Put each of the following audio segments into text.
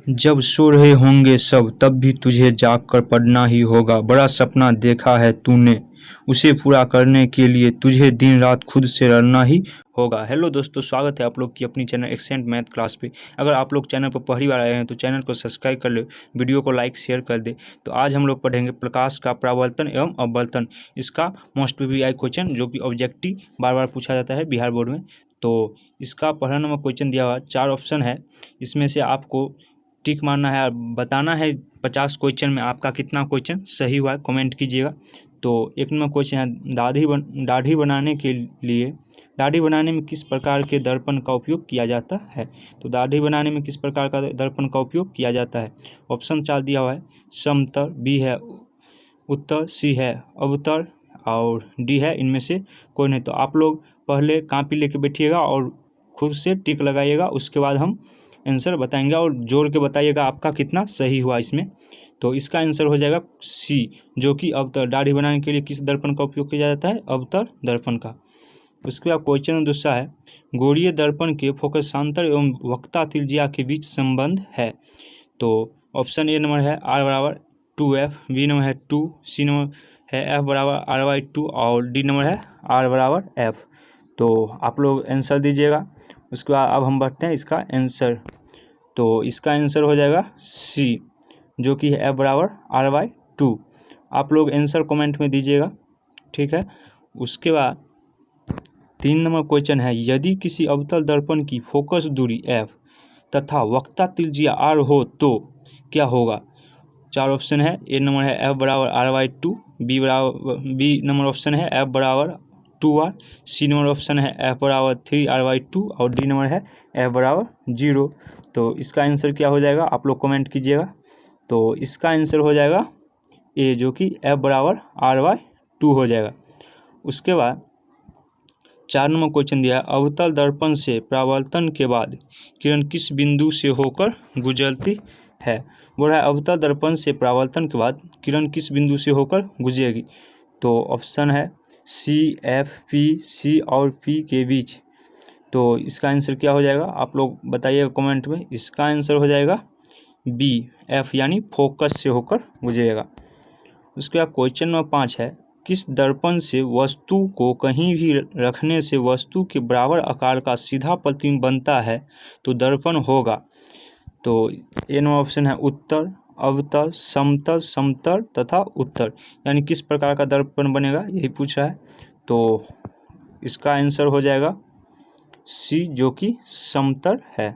जब सो रहे होंगे सब तब भी तुझे जाग कर पढ़ना ही होगा। बड़ा सपना देखा है तूने, उसे पूरा करने के लिए तुझे दिन रात खुद से लड़ना ही होगा। हेलो दोस्तों, स्वागत है आप लोग की अपनी चैनल एक्सेंट मैथ क्लास पे। अगर आप लोग चैनल पर पहली बार आए हैं तो चैनल को सब्सक्राइब कर ले, वीडियो को लाइक शेयर कर दे। तो आज हम लोग पढ़ेंगे प्रकाश का परावर्तन एवं अपवर्तन, इसका मोस्ट पीवीआई क्वेश्चन जो कि ऑब्जेक्टिव बार बार पूछा जाता है बिहार बोर्ड में। तो इसका पहला नंबर क्वेश्चन दिया हुआ 4 ऑप्शन है, इसमें से आपको टिक मारना है और बताना है 50 क्वेश्चन में आपका कितना क्वेश्चन सही हुआ है, कमेंट कीजिएगा। तो एक नंबर क्वेश्चन है दाढ़ी बनाने के लिए दाढ़ी बनाने में किस प्रकार के दर्पण का उपयोग किया जाता है। तो दाढ़ी बनाने में किस प्रकार का दर्पण का उपयोग किया जाता है। ऑप्शन 4 दिया हुआ है समतल, बी है उत्तर, सी है अवतल और डी है इनमें से कोई नहीं। तो आप लोग पहले कॉपी लेके बैठिएगा और खुद से टिक लगाइएगा, उसके बाद हम आंसर बताएंगे और जोड़ के बताइएगा आपका कितना सही हुआ इसमें। तो इसका आंसर हो जाएगा सी, जो कि अवतल। दाढ़ी बनाने के लिए किस दर्पण का उपयोग किया जाता है, अवतल दर्पण का। उसके बाद क्वेश्चन दूसरा है गोरीय दर्पण के फोकसांतर एवं वक्ता त्रिज्या के बीच संबंध है। तो ऑप्शन ए नंबर है आर बराबर 2f, बी नंबर है 2, सी नंबर है एफ बराबर r/2 और डी नंबर है r बराबर एफ। तो आप लोग आंसर दीजिएगा। उसके बाद अब हम बढ़ते हैं इसका आंसर। तो इसका आंसर हो जाएगा सी, जो कि है एफ बराबर r/2। आप लोग आंसर कमेंट में दीजिएगा, ठीक है। उसके बाद 3 नंबर क्वेश्चन है यदि किसी अवतल दर्पण की फोकस दूरी f तथा वक्ता त्रिज्या r हो तो क्या होगा। 4 ऑप्शन है, ए नंबर है एफ बराबर r/2, बी नंबर ऑप्शन है एफ बराबर 2r, सी नंबर ऑप्शन है एफ बराबर 3r/2 और डी नंबर है एफ बराबर 0। तो इसका आंसर क्या हो जाएगा आप लोग कमेंट कीजिएगा। तो इसका आंसर हो जाएगा ए, जो कि एफ बराबर r/2 हो जाएगा। उसके बाद 4 नंबर क्वेश्चन दिया है अवतल दर्पण से परावर्तन के बाद किरण किस बिंदु से होकर गुजरती है। बोल रहा है अवतल दर्पण से परावर्तन के बाद किरण किस बिंदु से होकर गुजरेगी। तो ऑप्शन है सी, एफ, पी, सी और पी के बीच। तो इसका आंसर क्या हो जाएगा आप लोग बताइएगा कमेंट में। इसका आंसर हो जाएगा बी, एफ यानी फोकस से होकर गुजरेगा। उसके बाद क्वेश्चन नंबर 5 है किस दर्पण से वस्तु को कहीं भी रखने से वस्तु के बराबर आकार का सीधा प्रतिबिंब बनता है तो दर्पण होगा। तो ए नंबर ऑप्शन है उत्तर, अवतल, समतल, समतल तथा उत्तर, यानी किस प्रकार का दर्पण बनेगा यही पूछ रहा है। तो इसका आंसर हो जाएगा सी, जो कि समतल है।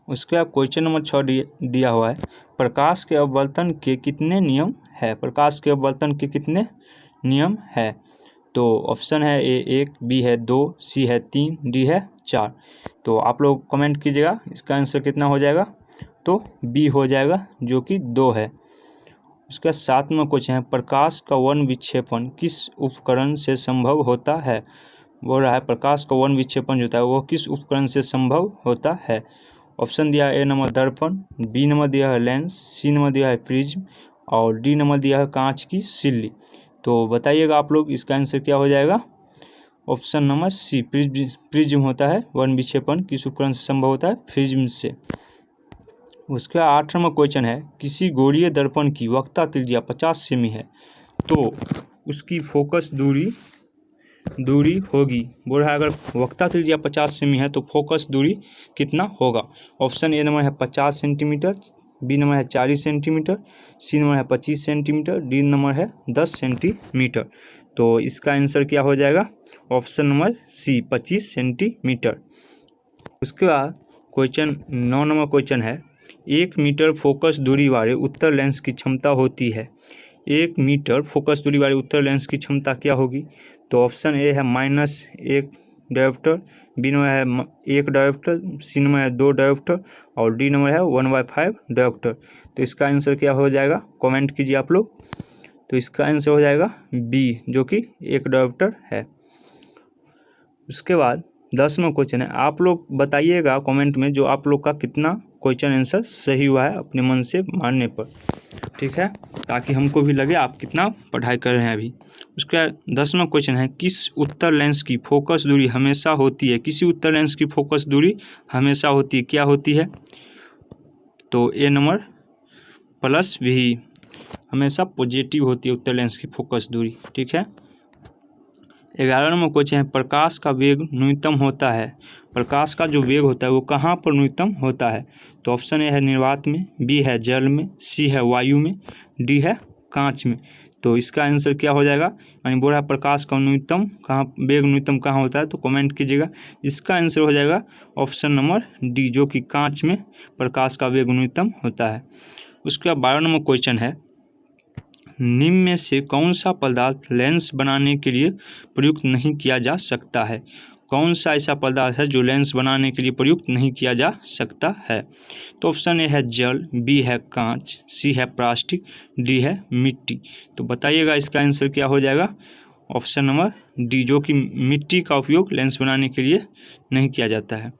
उसके बाद क्वेश्चन नंबर 6 दिया हुआ है प्रकाश के अपवर्तन के कितने नियम है। प्रकाश के अपवर्तन के कितने नियम है। तो ऑप्शन है ए 1, बी है 2, सी है 3, डी है 4। तो आप लोग कमेंट कीजिएगा इसका आंसर कितना हो जाएगा। तो बी हो जाएगा, जो कि 2 है। उसका 7 में क्वेश्चन है प्रकाश का वर्ण विक्षेपण किस उपकरण से संभव होता है। बोल रहा है प्रकाश का वर्ण विक्षेपण जो होता है वो किस उपकरण से संभव होता है। ऑप्शन दिया है ए नंबर दर्पण, बी नंबर दिया है लेंस, सी नंबर दिया है प्रिज्म और डी नंबर दिया है कांच की सिल्ली। तो बताइएगा आप लोग इसका आंसर क्या हो जाएगा। ऑप्शन नंबर सी, प्रिज्म होता है वर्ण विक्षेपण किस उपकरण से संभव होता है, प्रिज्म से। उसका 8 नंबर क्वेश्चन है किसी गोलीय दर्पण की वक्ता त्रिज्या 50 सेमी है तो उसकी फोकस दूरी होगी। बोल रहा है अगर वक्ता त्रिज्या 50 सेमी है तो फोकस दूरी कितना होगा। ऑप्शन ए नंबर है 50 सेंटीमीटर, बी नंबर है 40 सेंटीमीटर, सी नंबर है 25 सेंटीमीटर, डी नंबर है 10 सेंटीमीटर। तो इसका आंसर क्या हो जाएगा ऑप्शन नंबर सी, 25 सेंटीमीटर। उसके बाद क्वेश्चन 9 नंबर क्वेश्चन है 1 मीटर फोकस दूरी वाले उत्तर लेंस की क्षमता होती है। 1 मीटर फोकस दूरी वाले उत्तर लेंस की क्षमता क्या होगी। तो ऑप्शन ए है -1 डायोप्टर, बी नंबर है 1 डायोप्टर, सी नंबर है 2 डायोप्टर और डी नंबर है 1/5 डायोप्टर। तो इसका आंसर क्या हो जाएगा कमेंट कीजिए आप लोग। तो इसका आंसर हो जाएगा बी, जो कि 1 डायोप्टर है। उसके बाद 10 नंबर क्वेश्चन है आप लोग बताइएगा कमेंट में जो आप लोग का कितना क्वेश्चन आंसर सही हुआ है अपने मन से मानने पर, ठीक है, ताकि हमको भी लगे आप कितना पढ़ाई कर रहे हैं अभी। उसके बाद 10वां क्वेश्चन है किस उत्तर लेंस की फोकस दूरी हमेशा होती है। किसी उत्तर लेंस की फोकस दूरी हमेशा होती है, क्या होती है। तो ए नंबर प्लस भी हमेशा पॉजिटिव होती है उत्तर लेंस की फोकस दूरी। ठीक है। 11 नंबर क्वेश्चन है, प्रकाश का वेग न्यूनतम होता है। प्रकाश का जो वेग होता है वो कहाँ पर न्यूनतम होता है? तो ऑप्शन ए है निर्वात में, बी है जल में, सी है वायु में, डी है कांच में। तो इसका आंसर क्या हो जाएगा? यानी बोल रहा है प्रकाश का न्यूनतम कहाँ, वेग न्यूनतम कहाँ होता है, तो कमेंट कीजिएगा। इसका आंसर हो जाएगा ऑप्शन नंबर डी, जो कि कांच में प्रकाश का वेग न्यूनतम होता है। उसके बाद 12 नंबर क्वेश्चन है, निम्न में से कौन सा पदार्थ लेंस बनाने के लिए प्रयुक्त नहीं किया जा सकता है? कौन सा ऐसा पदार्थ है जो लेंस बनाने के लिए प्रयुक्त नहीं किया जा सकता है? तो ऑप्शन ए है जल, बी है कांच, सी है प्लास्टिक, डी है मिट्टी। तो बताइएगा इसका आंसर क्या हो जाएगा? ऑप्शन नंबर डी, जो कि मिट्टी का उपयोग लेंस बनाने के लिए नहीं किया जाता है।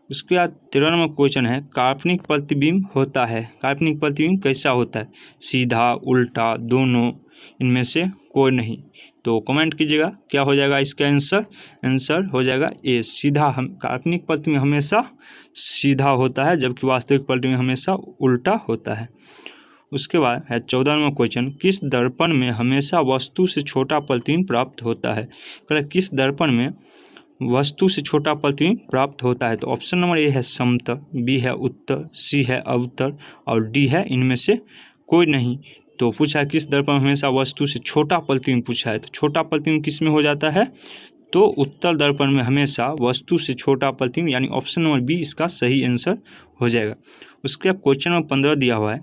उसके बाद 13 नंबर क्वेश्चन है, काल्पनिक प्रतिबिंब होता है। काल्पनिक प्रतिबिंब कैसा होता है? सीधा, उल्टा, दोनों, इनमें से कोई नहीं। तो कमेंट कीजिएगा क्या हो जाएगा इसका आंसर? आंसर हो जाएगा ए, सीधा। हम काल्पनिक प्रतिबिंब हमेशा सीधा होता है, जबकि वास्तविक प्रतिबिंब हमेशा उल्टा होता है। उसके बाद है 14 नंबर क्वेश्चन, किस दर्पण में हमेशा वस्तु से छोटा प्रतिबिंब प्राप्त होता है? किस दर्पण में वस्तु से छोटा प्रतिबिंब प्राप्त होता है? तो ऑप्शन नंबर ए है समतल, बी है उत्तर, सी है अवतल और डी है इनमें से कोई नहीं। तो पूछा है किस दर्पण में हमेशा वस्तु से छोटा प्रतिबिंब पूछा है, तो छोटा प्रतिबिंब किस में हो जाता है? तो उत्तल दर्पण में हमेशा वस्तु से छोटा प्रतिबिंब, यानी ऑप्शन नंबर बी इसका सही आंसर हो जाएगा। उसके बाद क्वेश्चन नंबर 15 दिया हुआ है,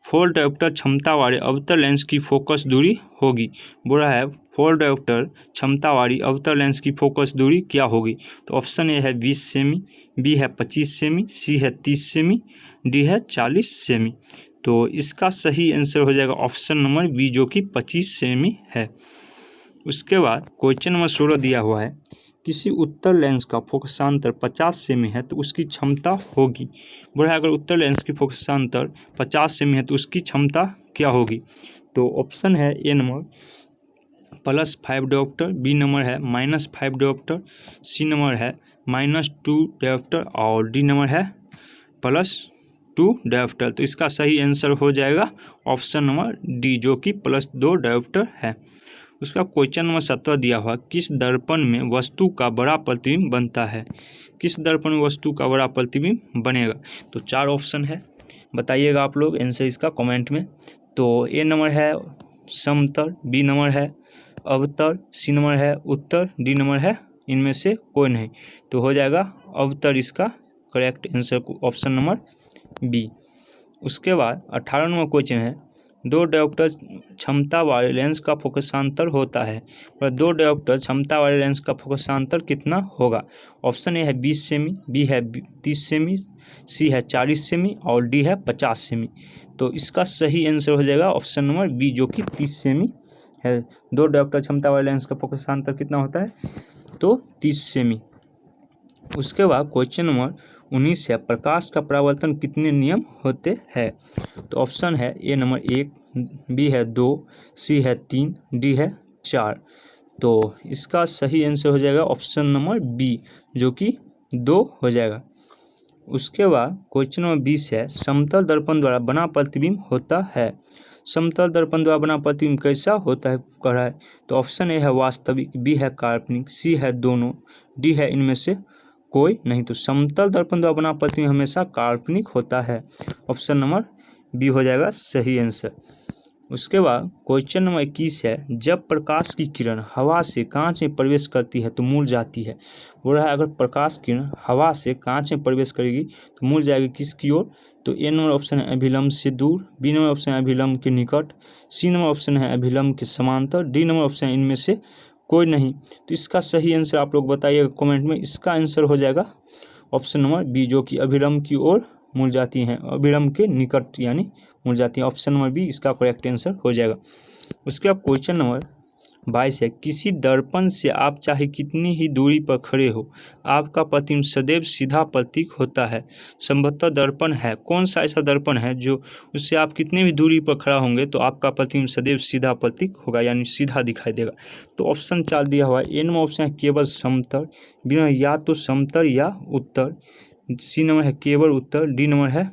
फोल्ड डायोप्टर क्षमता वाले अवतल लेंस की फोकस दूरी होगी। बोल रहा है फोल्ड डायोप्टर क्षमता वाली अवतल लेंस की फोकस दूरी क्या होगी? तो ऑप्शन ए है 20 सेमी, बी है 25 सेमी, सी है 30 सेमी, डी है 40 सेमी। तो इसका सही आंसर हो जाएगा ऑप्शन नंबर बी, जो कि 25 सेमी है। उसके बाद क्वेश्चन नंबर 16 दिया हुआ है, किसी उत्तर लेंस का फोकसांतर 50 सेमी है तो उसकी क्षमता होगी। बोल रहा है अगर उत्तर लेंस की फोकसांतर 50 सेमी है तो उसकी क्षमता क्या होगी? तो ऑप्शन है ए नंबर +5 डायोप्टर, बी नंबर है -5 डायोप्टर, सी नंबर है -2 डायोप्टर और डी नंबर है +2 डायोप्टर। तो इसका सही आंसर हो जाएगा ऑप्शन नंबर डी, जो कि +2 डायोप्टर है। उसका क्वेश्चन नंबर 17 दिया हुआ, किस दर्पण में वस्तु का बड़ा प्रतिबिंब बनता है? किस दर्पण में वस्तु का बड़ा प्रतिबिंब बनेगा? तो 4 ऑप्शन है, बताइएगा आप लोग आंसर इसका कमेंट में। तो ए नंबर है समतल, बी नंबर है अवतल, सी नंबर है उत्तर, डी नंबर है इनमें से कोई नहीं। तो हो जाएगा अवतल इसका correct answer, option number B. उसके बाद 18 नंबर क्वेश्चन है, 2 डायोप्टर क्षमता वाले लेंस का फोकसांतर होता है, और 2 डायोप्टर क्षमता वाले लेंस का फोकसांतर कितना होगा? ऑप्शन ए है 20 सेमी, बी है 30 सेमी, सी है 40 सेमी और डी है 50 सेमी। तो इसका सही आंसर हो जाएगा ऑप्शन नंबर बी, जो कि 30 सेमी है। 2 डायोप्टर क्षमता वाले लेंस का फोकसांतर कितना होता है? तो 30 सेमी। उसके बाद क्वेश्चन नंबर 19 है, प्रकाश का परावर्तन कितने नियम होते हैं? तो ऑप्शन है ए नंबर 1, बी है 2, सी है 3, डी है 4। तो इसका सही आंसर हो जाएगा ऑप्शन नंबर बी, जो कि 2 हो जाएगा। उसके बाद क्वेश्चन नंबर 20 है, समतल दर्पण द्वारा बना प्रतिबिंब होता है। समतल दर्पण द्वारा बना प्रतिबिंब कैसा होता है कह रहा है? तो ऑप्शन ए है वास्तविक, बी है काल्पनिक, सी है दोनों, डी है इनमें से कोई नहीं। तो समतल दर्पण द्वारा बना प्रतिबिंब हमेशा काल्पनिक होता है, ऑप्शन नंबर बी हो जाएगा सही आंसर। उसके बाद क्वेश्चन नंबर 21 है, जब प्रकाश की किरण हवा से कांच में प्रवेश करती है तो मूल जाती है। बोल रहा है अगर प्रकाश किरण हवा से कांच में प्रवेश करेगी तो मूल जाएगी किसकी ओर? तो ए नंबर ऑप्शन है अभिलंब से दूर, बी नंबर ऑप्शन है अभिलंब के निकट, सी नंबर ऑप्शन है अभिलंब के समांतर, डी नंबर ऑप्शन है इनमें से कोई नहीं। तो इसका सही आंसर आप लोग बताइएगा कमेंट में। इसका आंसर हो जाएगा ऑप्शन नंबर बी, जो कि अभिलंब की ओर मुड़ जाती हैं, अभिलंब के निकट यानी मुड़ जाती हैं। ऑप्शन नंबर बी इसका करेक्ट आंसर हो जाएगा। उसके बाद क्वेश्चन नंबर 22 है, किसी दर्पण से आप चाहे कितनी ही दूरी पर खड़े हो आपका प्रतिबिंब सदैव सीधा प्रतीक होता है। संभवतः दर्पण है, कौन सा ऐसा दर्पण है जो उससे आप कितनी भी दूरी पर खड़ा होंगे तो आपका प्रतिबिंब सदैव सीधा प्रतीक होगा, यानी सीधा दिखाई देगा। तो ऑप्शन 4 दिया हुआ है, ए नंबर ऑप्शन है केवल समतल, बी नंबर या तो समतल या उत्तर, सी नंबर है केवल उत्तर, डी नंबर है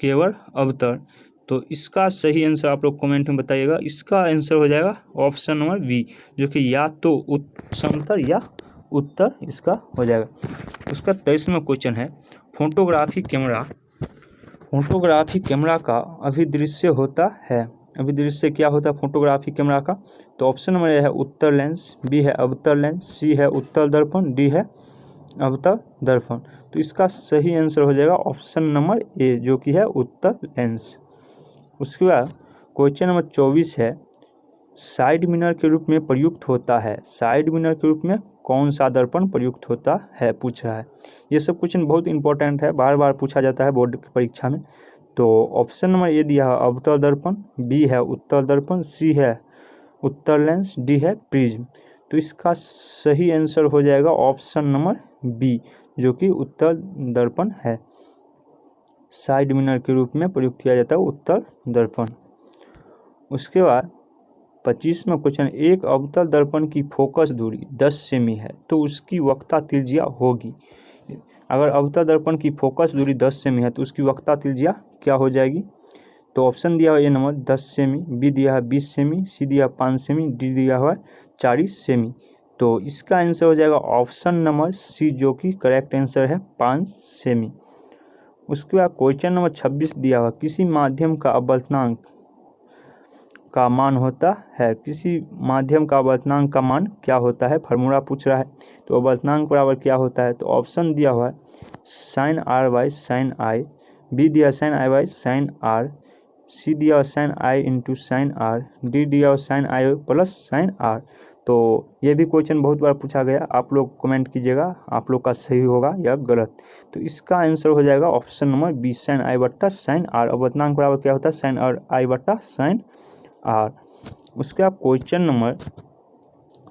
केवल अवतल। तो इसका सही आंसर आप लोग कमेंट में बताइएगा। इसका आंसर हो जाएगा ऑप्शन नंबर बी, जो कि या तो समतल या उत्तर इसका हो जाएगा। उसका 23वां क्वेश्चन है, फोटोग्राफी कैमरा का अभिदृश्य होता है। अभिदृश्य क्या होता है फोटोग्राफी कैमरा का? तो ऑप्शन नंबर ए है उत्तर लेंस, बी है अवतल लेंस, सी है उत्तल दर्पण, डी है अवतल दर्पण। तो इसका सही आंसर हो जाएगा ऑप्शन नंबर ए, जो कि है उत्तल लेंस। उसके बाद क्वेश्चन नंबर 24 है, साइड मिरर के रूप में प्रयुक्त होता है। साइड मिरर के रूप में कौन सा दर्पण प्रयुक्त होता है, पूछ रहा है। ये सब क्वेश्चन बहुत इंपॉर्टेंट है, बार बार पूछा जाता है बोर्ड की परीक्षा में। तो ऑप्शन नंबर ए दिया है अवतल दर्पण, बी है उत्तल दर्पण, सी है उत्तल लेंस, डी है प्रिज्म। तो इसका सही आंसर हो जाएगा ऑप्शन नंबर बी, जो कि उत्तल दर्पण है। साइड मिरर के रूप में प्रयुक्त किया जाता है उत्तल दर्पण। उसके बाद 25वां क्वेश्चन, एक अवतल दर्पण की फोकस दूरी 10 सेमी है तो उसकी वक्रता त्रिज्या होगी। अगर अवतल दर्पण की फोकस दूरी 10 सेमी है तो उसकी वक्रता त्रिज्या क्या हो जाएगी? तो ऑप्शन दिया हुआ ए नंबर 10 सेमी, बी दिया है 20 सेमी, सी दिया 5 सेमी, डी दिया हुआ 40 सेमी। तो इसका आंसर हो जाएगा ऑप्शन नंबर सी, जो कि करेक्ट आंसर है 5 सेमी। उसके बाद क्वेश्चन नंबर 26 दिया हुआ, किसी माध्यम का अपवर्तनांक का मान होता है। किसी माध्यम का अपवर्तनांक का मान क्या होता है, फार्मूला पूछ रहा है। तो अपवर्तनांक बराबर क्या होता है? तो ऑप्शन दिया हुआ है sine R by sine I, B दिया sine I by sine R, C दिया sine I into sine R, D दिया sine I plus sine R. तो ये भी क्वेश्चन बहुत बार पूछा गया, आप लोग कमेंट कीजिएगा आप लोग का सही होगा या गलत। तो इसका आंसर हो जाएगा ऑप्शन नंबर बी, साइन आई बट्टा साइन आर। अपवर्तनांक बराबर क्या होता है? साइन और आई बट्टा साइन आर। उसके बाद क्वेश्चन नंबर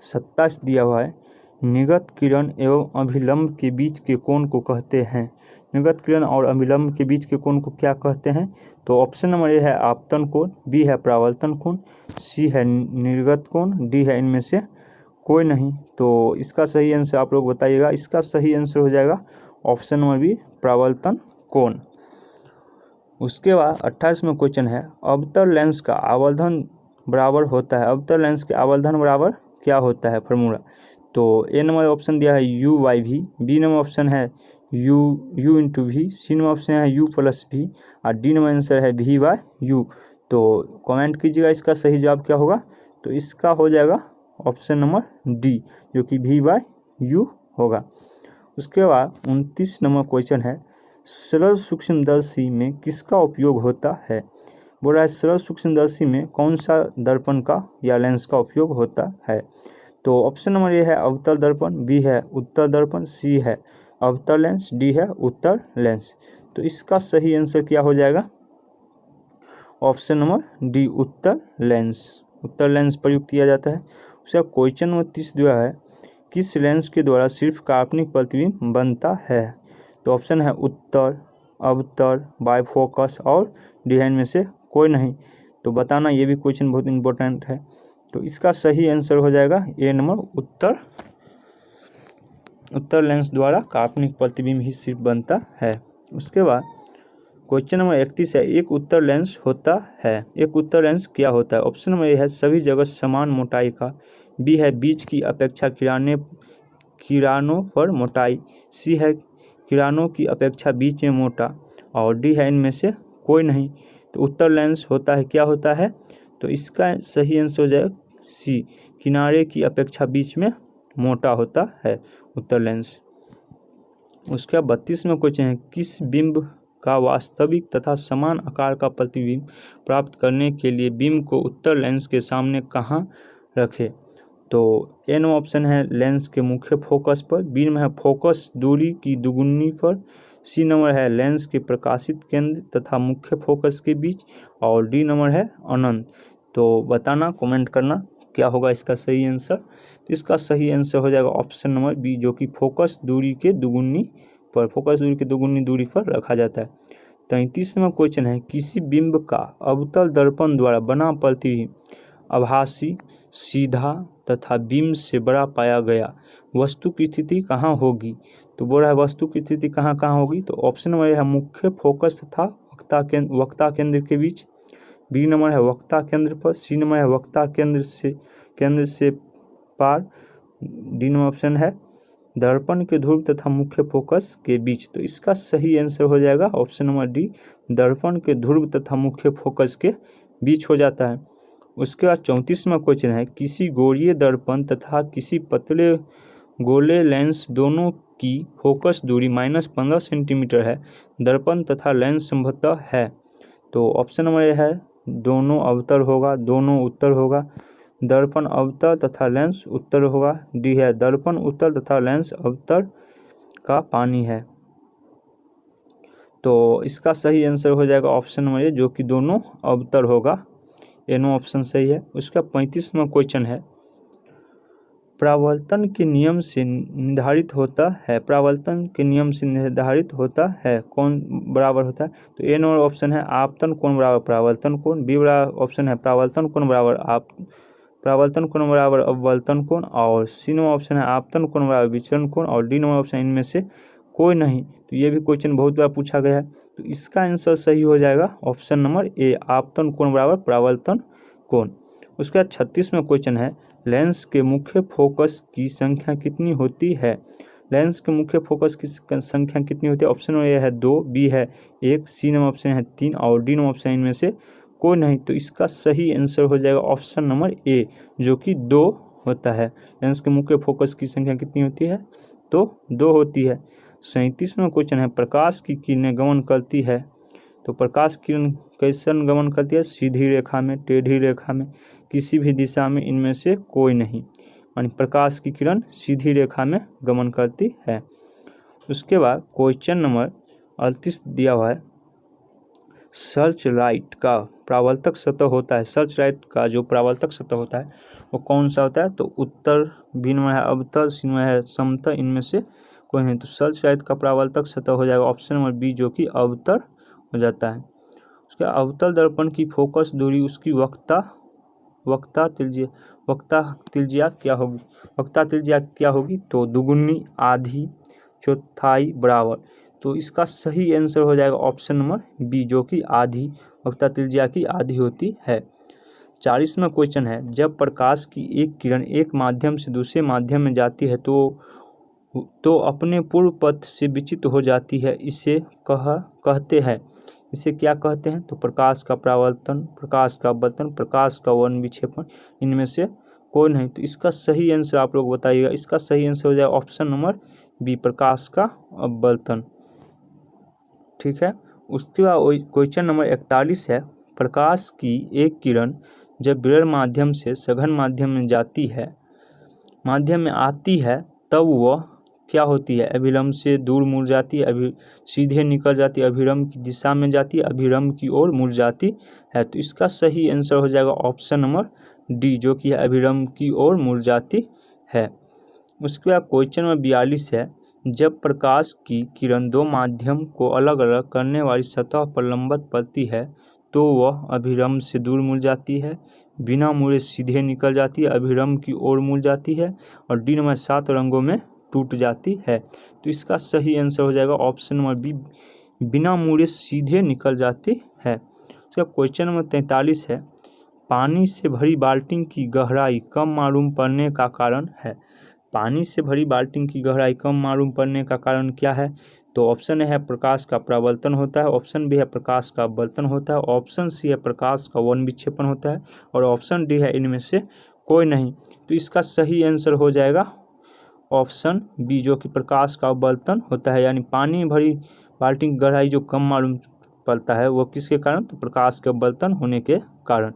27 दिया हुआ है, निर्गत किरण एवं अभिलंब के बीच के कोण को कहते हैं। निर्गत किरण और अभिलंब के बीच के कोण को क्या कहते हैं? तो ऑप्शन नंबर ए है आपतन कोण, बी है परावर्तन कोण, सी है निर्गत कोण, डी है इनमें से कोई नहीं। तो इसका सही आंसर आप लोग बताइएगा। इसका सही आंसर हो जाएगा ऑप्शन नंबर बी, परावर्तन कोण। उसके बाद 28वां क्वेश्चन है, अवतल लेंस का आवर्धन बराबर होता है। अवतल लेंस के आवर्धन बराबर क्या होता है, फार्मूला? तो ए नंबर ऑप्शन दिया है U by V, B number option है U into V, C number option है यू प्लस वी, और डी नंबर आंसर है वी बाई यू। तो कमेंट कीजिएगा इसका सही जवाब क्या होगा। तो इसका हो जाएगा ऑप्शन नंबर डी, जो कि वी बाई यू होगा। उसके बाद 29 नंबर क्वेश्चन है, सरल सूक्ष्मदर्शी में किसका उपयोग होता है? बोल रहा है सरल सूक्ष्मदर्शी में कौन सा दर्पण का या लेंस का उपयोग होता है? तो ऑप्शन नंबर ए है अवतल दर्पण, बी है उत्तल दर्पण, सी है अवतल लेंस, डी है उत्तल लेंस। तो इसका सही आंसर क्या हो जाएगा? ऑप्शन नंबर डी, उत्तल लेंस। उत्तल लेंस प्रयुक्त किया जाता है। उसका क्वेश्चन नंबर 30 जो है, किस लेंस के द्वारा सिर्फ काल्पनिक प्रतिबिंब बनता है? तो ऑप्शन है उत्तर, अवतल, बायफोकस और डिजाइन में से कोई नहीं। तो बताना, ये भी क्वेश्चन बहुत इंपॉर्टेंट है। तो इसका सही आंसर हो जाएगा ए नंबर, उत्तर लेंस द्वारा काल्पनिक प्रतिबिंब ही सिर्फ बनता है। उसके बाद क्वेश्चन नंबर 31 है, एक उत्तर लेंस होता है। एक उत्तर लेंस क्या होता है? ऑप्शन नंबर ए है सभी जगह समान मोटाई का, बी है बीच की अपेक्षा किरानों पर मोटाई, सी है किरानों की अपेक्षा बीच में मोटा, और डी है इनमें से कोई नहीं। तो उत्तर लेंस होता है, क्या होता है? तो इसका सही आंसर हो जाएगा सी, किनारे की अपेक्षा बीच में मोटा होता है उत्तर लेंस। उसका 32वां क्वेश्चन है, किस बिंब का वास्तविक तथा समान आकार का प्रतिबिंब प्राप्त करने के लिए बिंब को उत्तर लेंस के सामने कहाँ रखें? तो ए नंबर ऑप्शन है लेंस के मुख्य फोकस पर, बी नंबर है फोकस दूरी की दुगुनी पर, सी नंबर है लेंस के प्रकाशित केंद्र तथा मुख्य फोकस के बीच, और डी नंबर है अनंत। तो बताना, कमेंट करना क्या होगा इसका सही आंसर। तो इसका सही आंसर हो जाएगा ऑप्शन नंबर बी, जो कि फोकस दूरी की दुगुनी दूरी पर रखा जाता है। 33वां क्वेश्चन है, किसी बिंब का अवतल दर्पण द्वारा बना प्रतिबिंब आभासी, सीधा तथा बिंब से बड़ा पाया गया वस्तु की स्थिति कहाँ होगी? तो बोल रहा है वस्तु की स्थिति कहाँ होगी? तो ऑप्शन नंबर है मुख्य फोकस तथा वक्ता केंद्र के बीच, बी नंबर है वक्ता केंद्र पर, सी नंबर है वक्ता केंद्र से पार, डी नंबर ऑप्शन है दर्पण के ध्रुव तथा मुख्य फोकस के बीच। तो इसका सही आंसर हो जाएगा ऑप्शन नंबर डी, दर्पण के ध्रुव तथा मुख्य फोकस के बीच हो जाता है। उसके बाद 34वां क्वेश्चन है, किसी गोलीय दर्पण तथा किसी पतले गोले लेंस दोनों की फोकस दूरी -15 सेंटीमीटर है, दर्पण तथा लेंस संभवतः है। तो ऑप्शन नंबर ए है दोनों अवतल होगा, दोनों उत्तर होगा, दर्पण अवतल तथा लेंस उत्तर होगा। डी है दर्पण उत्तल तथा लेंस अवतल का पानी है। तो इसका सही आंसर हो जाएगा ऑप्शन नंबर ए, जो कि दोनों अवतल होगा। एनो ऑप्शन सही है। उसका 35वां क्वेश्चन है, प्रावर्तन के नियम से निर्धारित होता है, प्रावर्तन के नियम से निर्धारित होता है कौन बराबर होता है। तो ए नंबर ऑप्शन है आपतन कोण बराबर प्रावर्तन कोण, बी बराबर ऑप्शन है प्रावर्तन कोण बराबर अववर्तन कोण, और सी नंबर ऑप्शन है आपतन कोण बराबर विचलन कोण, और डी नंबर ऑप्शन इनमें से कोई नहीं। तो ये भी क्वेश्चन बहुत बार पूछा गया है। तो इसका आंसर सही हो जाएगा ऑप्शन नंबर ए, आपतन कोण बराबर प्रावर्तन कोण। उसके बाद 36वां क्वेश्चन है, लेंस के मुख्य फोकस की संख्या कितनी होती है, लेंस के मुख्य फोकस की संख्या कितनी होती है। ऑप्शन नंबर ए है 2, बी है 1, सी नंबर ऑप्शन है 3, और डी नंबर ऑप्शन इनमें से कोई नहीं। तो इसका सही आंसर हो जाएगा ऑप्शन नंबर ए, जो कि 2 होता है। लेंस के मुख्य फोकस की संख्या कितनी होती है, तो 2 होती है। 37वां क्वेश्चन है, प्रकाश की किरणें गमन करती है। तो प्रकाश किरण कैसे गमन करती है, सीधी रेखा में, टेढ़ी रेखा में, किसी भी दिशा में, इनमें से कोई नहीं। यानी प्रकाश की किरण सीधी रेखा में गमन करती है। उसके बाद क्वेश्चन नंबर 38 दिया हुआ है, सर्च लाइट का परावर्तक सतह होता है, सर्च लाइट का जो परावर्तक सतह होता है वो कौन सा होता है। तो उत्तर, बी नंबर है अवतल, सी नंबर है समतल, इनमें से कोई नहीं। तो सर्च लाइट का परावर्तक सतह हो जाएगा ऑप्शन नंबर बी, जो कि अवतल हो जाता है। उसके अवतल दर्पण की फोकस दूरी उसकी वक्ता त्रिज्या क्या होगी, तो दुगुनी, आधी, चौथाई, बराबर। तो इसका सही आंसर हो जाएगा ऑप्शन नंबर बी, जो कि आधी, वक्ता त्रिज्या की आधी होती है। 40वां क्वेश्चन है, जब प्रकाश की एक किरण एक माध्यम से दूसरे माध्यम में जाती है तो अपने पूर्व पथ से विच्युत हो जाती है, इसे कहते हैं, इसे क्या कहते हैं। तो प्रकाश का परावर्तन, प्रकाश का अपवर्तन, प्रकाश का वन विक्षेपण, इनमें से कोई नहीं। तो इसका सही आंसर आप लोग बताइएगा। इसका सही आंसर हो जाएगा ऑप्शन नंबर बी, प्रकाश का अपवर्तन। ठीक है। उसके बाद क्वेश्चन नंबर 41 है, प्रकाश की एक किरण जब विरल माध्यम से सघन माध्यम में आती है तब वह क्या होती है, अभिलंब से दूर मुड़ जाती है, सीधे निकल जाती है, अभिलंब की दिशा में जाती है, अभिलंब की ओर मुड़ जाती है। तो इसका सही आंसर हो जाएगा ऑप्शन नंबर डी, जो कि अभिलंब की ओर मुड़ जाती है। उसके बाद क्वेश्चन नंबर 42 है, जब प्रकाश की किरण दो माध्यम को अलग अलग करने वाली सतह पर लंबवत पड़ती है तो वह अभिलंब से दूर मुड़ जाती है, बिना मुड़े सीधे निकल जाती है, अभिलंब की ओर मुड़ जाती है, और डी नंबर 7 रंगों में टूट जाती है। तो इसका सही आंसर हो जाएगा ऑप्शन नंबर बी, बिना मुड़े सीधे निकल जाती है। उसका क्वेश्चन नंबर 43 है, पानी से भरी बाल्टी की गहराई कम मालूम पड़ने का कारण है। पानी से भरी बाल्टी की गहराई कम मालूम पड़ने का कारण क्या है। तो ऑप्शन ए है प्रकाश का परावर्तन होता है, ऑप्शन बी है प्रकाश का अपवर्तन होता है, ऑप्शन सी है प्रकाश का वन विक्षेपण होता है, और ऑप्शन डी है इनमें से कोई नहीं। तो इसका सही आंसर हो जाएगा ऑप्शन बी, जो कि प्रकाश का अपवर्तन होता है। यानी पानी में भरी बाल्टी की गहराई जो कम मालूम पड़ता है वो किसके कारण, तो प्रकाश के अपवर्तन होने के कारण।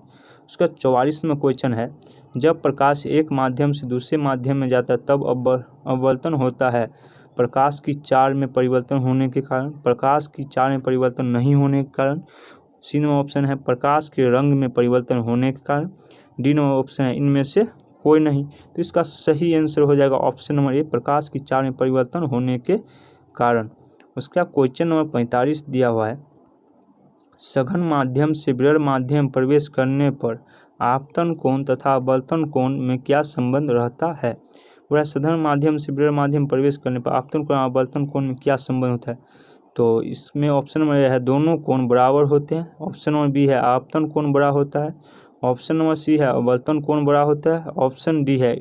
उसका 44वां क्वेश्चन है, जब प्रकाश एक माध्यम से दूसरे माध्यम में जाता है तब अपवर्तन होता है, प्रकाश की चाल में परिवर्तन होने के कारण, प्रकाश की चाल में परिवर्तन नहीं होने के कारण, सी नंबर ऑप्शन है प्रकाश के रंग में परिवर्तन होने के कारण, डी नंबर ऑप्शन है इनमें से कोई नहीं। तो इसका सही आंसर हो जाएगा ऑप्शन नंबर ए, प्रकाश की चाल में परिवर्तन होने के कारण। उसका क्वेश्चन नंबर 45 दिया हुआ है, सघन माध्यम से विरल माध्यम प्रवेश करने पर आपतन कोण तथा अपवर्तन कोण में क्या संबंध रहता है। वह सघन माध्यम से विरल माध्यम प्रवेश करने पर आपतन कोण और अपवर्तन कोण में क्या संबंध होता है। तो इसमें ऑप्शन नंबर ए है दोनों कोण बराबर होते हैं। ऑप्शन नंबर बी है आपतन कोण बड़ा होता है। ऑप्शन नंबर सी है अवर्तन कोण बड़ा होता है। ऑप्शन डी है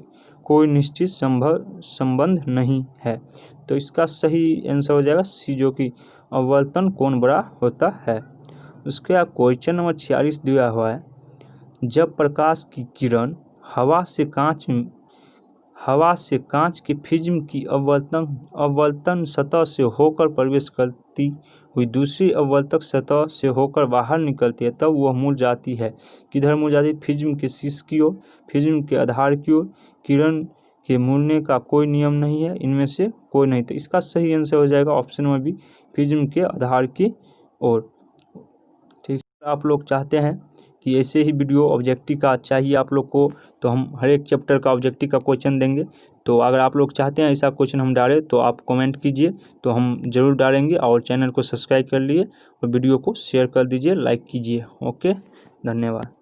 कोई निश्चित संबंध नहीं है। तो इसका सही आंसर हो जाएगा सी, जो कि अवर्तन कोण बड़ा होता है। उसके बाद क्वेश्चन नंबर 46 दिया हुआ है, जब प्रकाश की किरण हवा से कांच के फिज्म की अवर्तन सतह से होकर प्रवेश करती हुई दूसरी अवर्तक सतह से होकर बाहर निकलती है, तब वह मुड़ जाती है। किधर मुड़ जाती है? फिज्म के शीर्ष की ओर, फिज्म के आधार की ओर। किरण के मुड़ने का कोई नियम नहीं है, इनमें से कोई नहीं। तो इसका सही आंसर हो जाएगा ऑप्शन नंबर बी, फिज्म के आधार की ओर। ठीक है, आप लोग चाहते हैं कि ऐसे ही वीडियो ऑब्जेक्टिव का चाहिए आप लोग को, तो हम हर एक चैप्टर का ऑब्जेक्टिव का क्वेश्चन देंगे। तो अगर आप लोग चाहते हैं ऐसा क्वेश्चन हम डालें तो आप कमेंट कीजिए, तो हम ज़रूर डालेंगे। और चैनल को सब्सक्राइब कर लिए और वीडियो को शेयर कर दीजिए, लाइक कीजिए। ओके, धन्यवाद।